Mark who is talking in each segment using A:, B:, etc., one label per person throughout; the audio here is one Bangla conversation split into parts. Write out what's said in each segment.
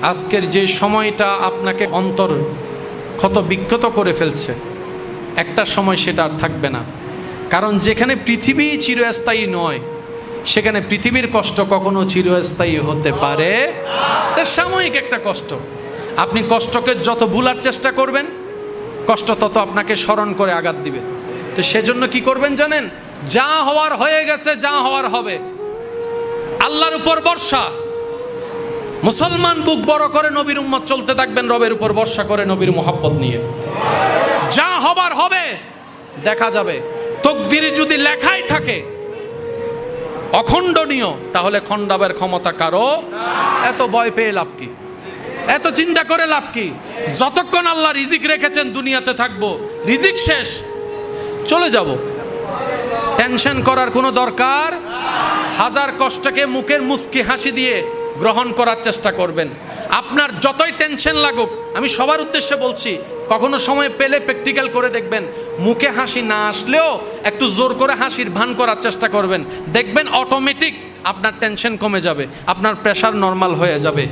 A: আজকের যে সময়টা আপনাকে অন্তর ক্ষত বিক্ষত করে ফেলছে, একটা সময় সেটা আর থাকবে না। কারণ যেখানে পৃথিবী চিরস্থায়ী নয়, সেখানে পৃথিবীর কষ্ট কখনো চিরস্থায়ী হতে পারে না। সাময়িক একটা কষ্ট, আপনি কষ্টকে যত ভুলার চেষ্টা করবেন, কষ্ট তত আপনাকে স্মরণ করে আঘাত দিবে। তো সেজন্য কি করবেন জানেন? যা হওয়ার হয়ে গেছে, যা হওয়ার হবে, আল্লাহর উপর ভরসা। মুসলমান বুক বড় করে নবীর উম্মত চলতে থাকবেন, রবের উপর ভরসা করে, নবীর মোহাব্বত নিয়ে। যা হবার হবে, দেখা যাবে। তকদিরে যদি লেখাই থাকে অখণ্ডনীয়, তাহলে খণ্ডাবের ক্ষমতা কারো। এত ভয় পেয়ে লাভ কি? এত চিন্তা করে লাভ কি? যতক্ষণ আল্লাহ রিজিক রেখেছেন দুনিয়াতে থাকবো, রিজিক শেষ চলে যাব। টেনশন করার কোনো দরকার। হাজার কষ্টকে মুখের মুস্কি হাসি দিয়ে গ্রহণ করার চেষ্টা করবেন। আপনার যতই টেনশন লাগুক, আমি সবার উদ্দেশ্যে বলছি, কখনো সময় পেলে প্র্যাকটিক্যাল করে দেখবেন। মুখে হাসি না আসলেও একটু জোর করে হাসির ভান করার চেষ্টা করবেন, দেখবেন অটোমেটিক আপনার টেনশন কমে যাবে, আপনার প্রেশার নর্মাল হয়ে যাবে।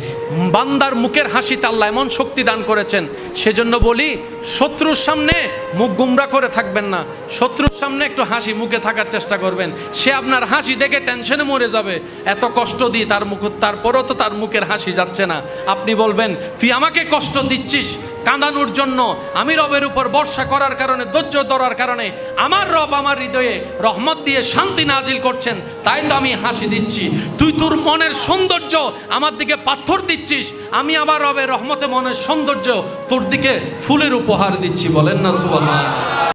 A: বান্দার মুখের হাসিতে আল্লাহ এমন শক্তি দান করেছেন। সেজন্য বলি, শত্রুর সামনে মুখ গুমরা করে থাকবেন না, শত্রুর সামনে একটু হাসি মুখে থাকার চেষ্টা করবেন। সে আপনার হাসি দেখে টেনশনে মরে যাবে। এত কষ্ট দিই তার মুখ, তারপরও তো তার মুখের হাসি যাচ্ছে না। আপনি বলবেন, তুই আমাকে কষ্ট দিচ্ছিস কাঁদানোর জন্য, আমি রবের উপর ভরসা করার কারণে, ধৈর্য ধরার কারণে আমার রব আমার হৃদয়ে রহমত দিয়ে শান্তি নাজিল করছেন, তাই তো আমি হাসি দিচ্ছি। তুই তোর মনের সৌন্দর্য আমার দিকে পাথর দিচ্ছিস, আমি আবার রবের রহমতে মনের সৌন্দর্য তোর দিকে ফুলের উপহার দিচ্ছি। বলেন না সুবহানাল্লাহ।